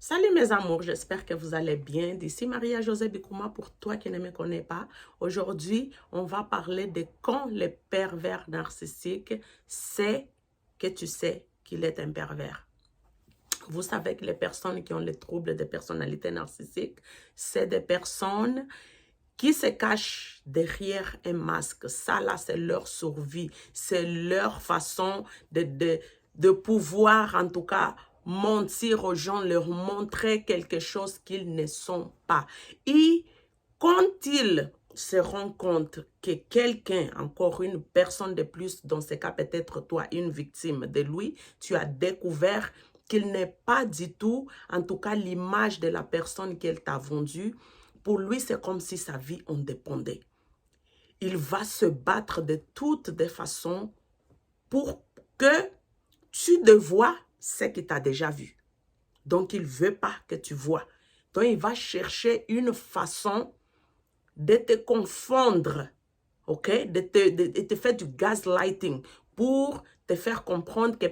Salut mes amours, j'espère que vous allez bien. D'ici Maria José Bikouma pour toi qui ne me connais pas. Aujourd'hui, on va parler de quand les pervers narcissiques savent que tu sais qu'il est un pervers. Vous savez que les personnes qui ont les troubles de personnalité narcissique, c'est des personnes qui se cachent derrière un masque. Ça là, c'est leur survie, c'est leur façon de pouvoir en tout cas mentir aux gens, leur montrer quelque chose qu'ils ne sont pas. Et quand ils se rendent compte que quelqu'un, encore une personne de plus, dans ce cas peut-être toi, une victime de lui, tu as découvert qu'il n'est pas du tout, en tout cas l'image de la personne qu'elle t'a vendue, pour lui c'est comme si sa vie en dépendait. Il va se battre de toutes les façons pour que tu ne vois ce qu'il t'a déjà vu. Donc, il ne veut pas que tu vois. Donc, il va chercher une façon de te confondre, ok? De te faire du gaslighting pour te faire comprendre que,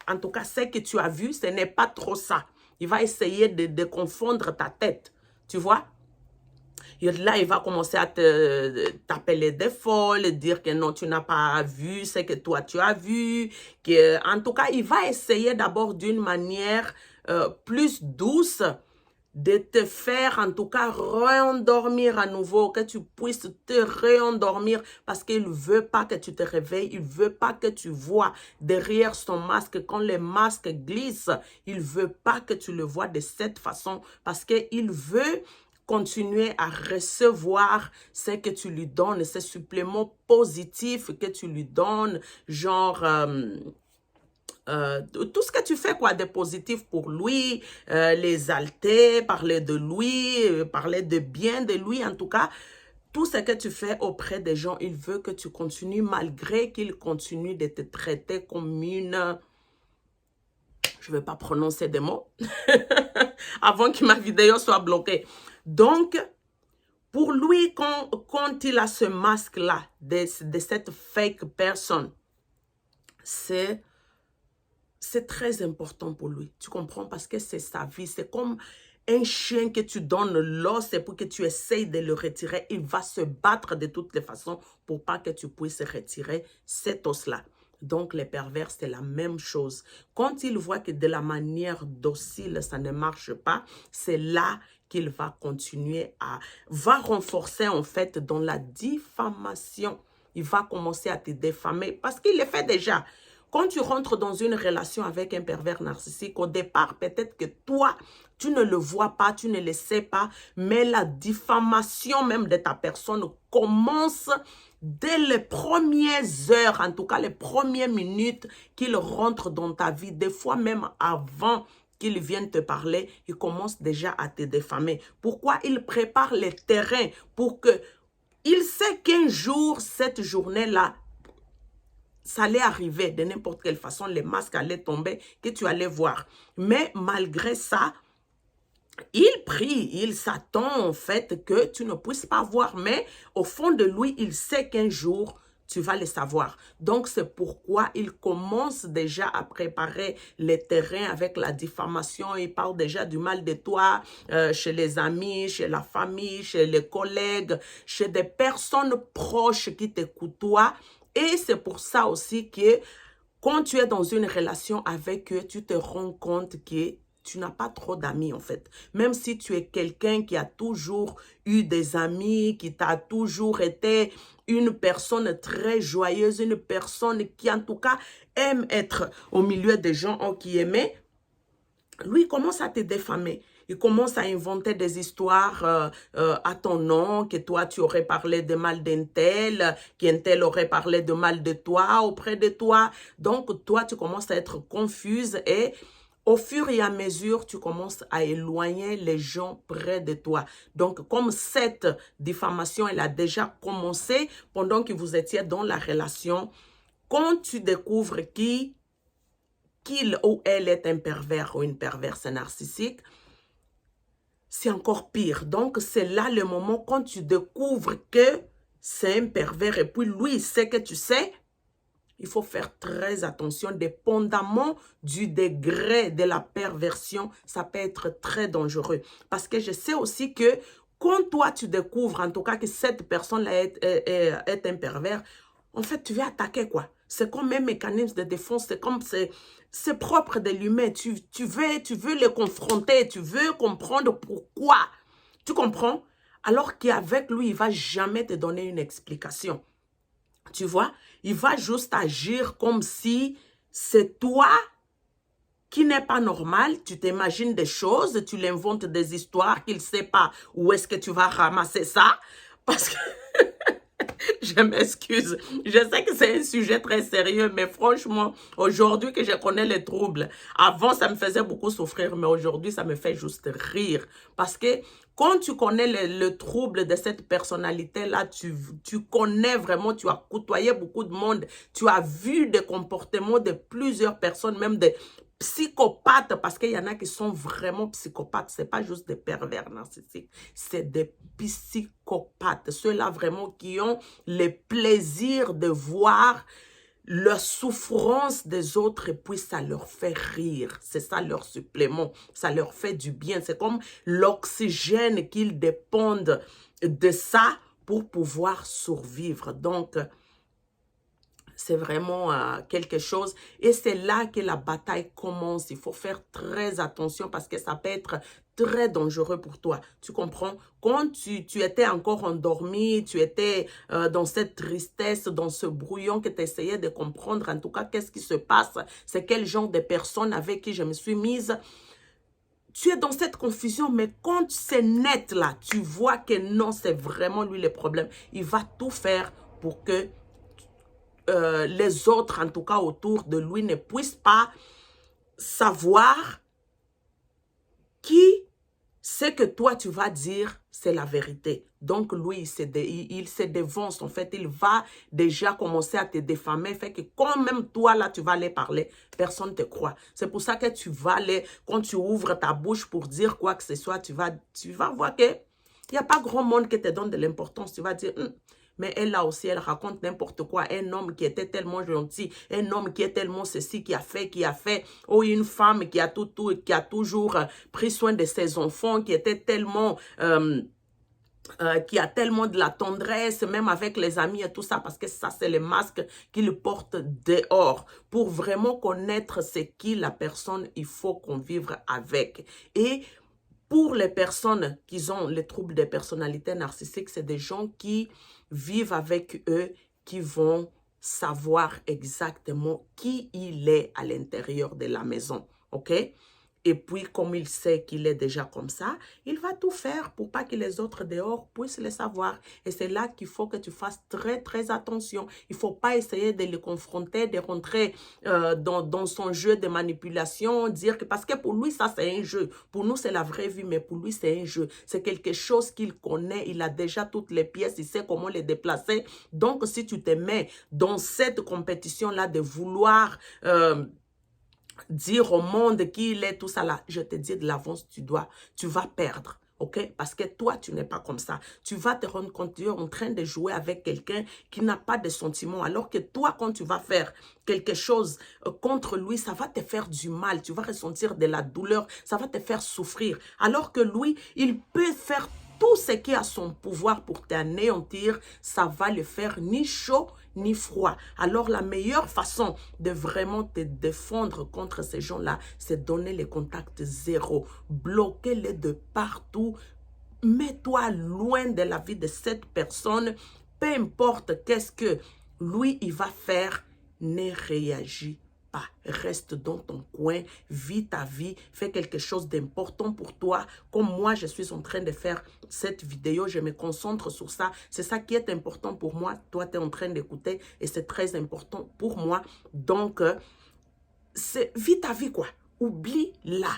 en tout cas, ce que tu as vu, ce n'est pas trop ça. Il va essayer de confondre ta tête, tu vois? Et là, il va commencer à t'appeler des folles, dire que non, tu n'as pas vu ce que toi tu as vu. Que, en tout cas, il va essayer d'abord d'une manière plus douce de te faire en tout cas réendormir à nouveau, que tu puisses te réendormir parce qu'il ne veut pas que tu te réveilles, il ne veut pas que tu vois derrière son masque. Quand le masque glisse, il ne veut pas que tu le vois de cette façon parce qu'il veut continuer à recevoir ce que tu lui donnes, ces suppléments positifs que tu lui donnes, genre tout ce que tu fais quoi de positif pour lui, les exalter, parler de lui, parler de bien de lui, en tout cas, tout ce que tu fais auprès des gens, il veut que tu continues malgré qu'il continue de te traiter comme une... Je ne vais pas prononcer des mots avant que ma vidéo soit bloquée. Donc, pour lui, quand il a ce masque-là de cette fake personne, c'est très important pour lui. Tu comprends? Parce que c'est sa vie. C'est comme un chien que tu donnes l'os et pour que tu essayes de le retirer. Il va se battre de toutes les façons pour pas que tu puisses retirer cet os-là. Donc, les pervers, c'est la même chose. Quand il voit que de la manière docile, ça ne marche pas, c'est là qu'il va continuer va renforcer en fait dans la diffamation. Il va commencer à te diffamer parce qu'il le fait déjà. Quand tu rentres dans une relation avec un pervers narcissique, au départ, peut-être que toi, tu ne le vois pas, tu ne le sais pas, mais la diffamation même de ta personne commence dès les premières heures, en tout cas les premières minutes qu'il rentre dans ta vie, des fois même avant qu'il vienne te parler, il commence déjà à te diffamer. Pourquoi? Il prépare les terrains pour que il sait qu'un jour, cette journée-là, ça allait arriver de n'importe quelle façon, les masques allaient tomber, que tu allais voir. Mais malgré ça, il prie, il s'attend en fait que tu ne puisses pas voir. Mais au fond de lui, il sait qu'un jour, tu vas le savoir. Donc, c'est pourquoi il commence déjà à préparer les terrains avec la diffamation. Il parle déjà du mal de toi chez les amis, chez la famille, chez les collègues, chez des personnes proches qui te côtoient. Et c'est pour ça aussi que quand tu es dans une relation avec eux, tu te rends compte que tu n'as pas trop d'amis en fait. Même si tu es quelqu'un qui a toujours eu des amis, qui t'a toujours été une personne très joyeuse, une personne qui en tout cas aime être au milieu des gens qui aimaient, lui commence à te diffamer. Il commence à inventer des histoires à ton nom, que toi, tu aurais parlé de mal d'un tel, qu'un tel aurait parlé de mal de toi auprès de toi. Donc, toi, tu commences à être confuse et au fur et à mesure, tu commences à éloigner les gens près de toi. Donc, comme cette diffamation, elle a déjà commencé pendant que vous étiez dans la relation, quand tu découvres qu'il ou elle est un pervers ou une perverse narcissique, c'est encore pire. Donc, c'est là le moment quand tu découvres que c'est un pervers et puis lui, il sait que tu sais, Il faut faire très attention, dépendamment du degré de la perversion, ça peut être très dangereux. Parce que je sais aussi que quand toi, tu découvres, en tout cas, que cette personne-là est un pervers, en fait, tu vas attaquer, quoi. C'est comme un mécanisme de défense, c'est comme, c'est propre de l'humain. Tu veux le confronter, tu veux comprendre pourquoi. Tu comprends? Alors qu'avec lui, il ne va jamais te donner une explication. Tu vois? Il va juste agir comme si c'est toi qui n'est pas normal. Tu t'imagines des choses, tu l'inventes des histoires qu'il ne sait pas où est-ce que tu vas ramasser ça. Parce que... Je m'excuse. Je sais que c'est un sujet très sérieux, mais franchement, aujourd'hui que je connais les troubles, avant ça me faisait beaucoup souffrir, mais aujourd'hui ça me fait juste rire. Parce que quand tu connais le trouble de cette personnalité-là, tu connais vraiment, tu as côtoyé beaucoup de monde, tu as vu des comportements de plusieurs personnes, même des psychopathes, parce qu'il y en a qui sont vraiment psychopathes, c'est pas juste des pervers narcissiques, c'est des psychopathes, ceux-là vraiment qui ont le plaisir de voir la souffrance des autres et puis ça leur fait rire, c'est ça leur supplément, ça leur fait du bien, c'est comme l'oxygène qu'ils dépendent de ça pour pouvoir survivre. Donc, c'est vraiment quelque chose. Et c'est là que la bataille commence. Il faut faire très attention parce que ça peut être très dangereux pour toi. Tu comprends? Quand tu étais encore endormi, tu étais dans cette tristesse, dans ce brouillon que tu essayais de comprendre, en tout cas, qu'est-ce qui se passe? C'est quel genre de personne avec qui je me suis mise? Tu es dans cette confusion, mais quand c'est net là, tu vois que non, c'est vraiment lui le problème. Il va tout faire pour que les autres, en tout cas autour de lui, ne puissent pas savoir qui c'est que toi tu vas dire c'est la vérité. Donc lui, il se dévance, en fait, il va déjà commencer à te défamer, fait que quand même toi là tu vas aller parler, personne ne te croit. C'est pour ça que tu vas aller, quand tu ouvres ta bouche pour dire quoi que ce soit, tu vas voir que il n'y a pas grand monde qui te donne de l'importance. Tu vas dire, mais elle là aussi, elle raconte n'importe quoi. Un homme qui était tellement gentil, un homme qui est tellement ceci, qui a fait. Ou une femme qui a qui a toujours pris soin de ses enfants, qui était tellement... qui a tellement de la tendresse, même avec les amis et tout ça, parce que ça, c'est le masque qu'il porte dehors. Pour vraiment connaître ce qui la personne, il faut convivre avec. Et pour les personnes qui ont les troubles de personnalité narcissique, c'est des gens qui vivent avec eux, qui vont savoir exactement qui il est à l'intérieur de la maison, ok? Et puis, comme il sait qu'il est déjà comme ça, il va tout faire pour pas que les autres dehors puissent le savoir. Et c'est là qu'il faut que tu fasses très, très attention. Il ne faut pas essayer de le confronter, de rentrer dans son jeu de manipulation, dire que... Parce que pour lui, ça, c'est un jeu. Pour nous, c'est la vraie vie, mais pour lui, c'est un jeu. C'est quelque chose qu'il connaît. Il a déjà toutes les pièces. Il sait comment les déplacer. Donc, si tu te mets dans cette compétition-là de vouloir... dire au monde qui il est, tout ça là, je te dis de l'avance, tu vas perdre. Ok? Parce que toi, tu n'es pas comme ça. Tu vas te rendre compte, tu es en train de jouer avec quelqu'un qui n'a pas de sentiments. Alors que toi, quand tu vas faire quelque chose contre lui, ça va te faire du mal. Tu vas ressentir de la douleur. Ça va te faire souffrir. Alors que lui, il peut faire tout ce qui a son pouvoir pour t'anéantir. Ça va le faire ni chaud, ni froid. Alors, la meilleure façon de vraiment te défendre contre ces gens-là, c'est donner les contacts zéro. Bloquer-les de partout. Mets-toi loin de la vie de cette personne. Peu importe qu'est-ce que lui, il va faire, ne réagis pas. Reste dans ton coin, vis ta vie, fais quelque chose d'important pour toi. Comme moi, je suis en train de faire cette vidéo, je me concentre sur ça. C'est ça qui est important pour moi. Toi, tu es en train d'écouter et c'est très important pour moi. Donc, vis ta vie, quoi. Oublie-la.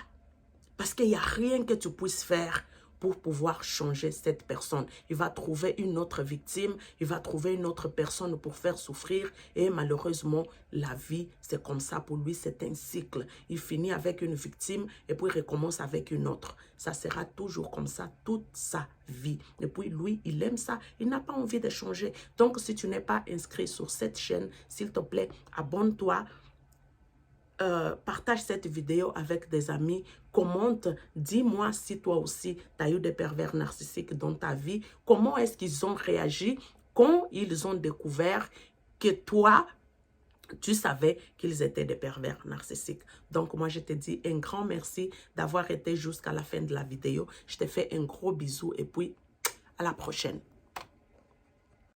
Parce qu'il n'y a rien que tu puisses faire pour pouvoir changer cette personne. Il va trouver une autre victime, il va trouver une autre personne pour faire souffrir et malheureusement, la vie, c'est comme ça pour lui, c'est un cycle. Il finit avec une victime et puis il recommence avec une autre. Ça sera toujours comme ça toute sa vie. Et puis lui, il aime ça, il n'a pas envie de changer. Donc, si tu n'es pas inscrit sur cette chaîne, s'il te plaît, abonne-toi. Partage cette vidéo avec des amis, commente, dis-moi si toi aussi tu as eu des pervers narcissiques dans ta vie, comment est-ce qu'ils ont réagi quand ils ont découvert que toi, tu savais qu'ils étaient des pervers narcissiques. Donc, moi, je te dis un grand merci d'avoir été jusqu'à la fin de la vidéo. Je te fais un gros bisou et puis à la prochaine.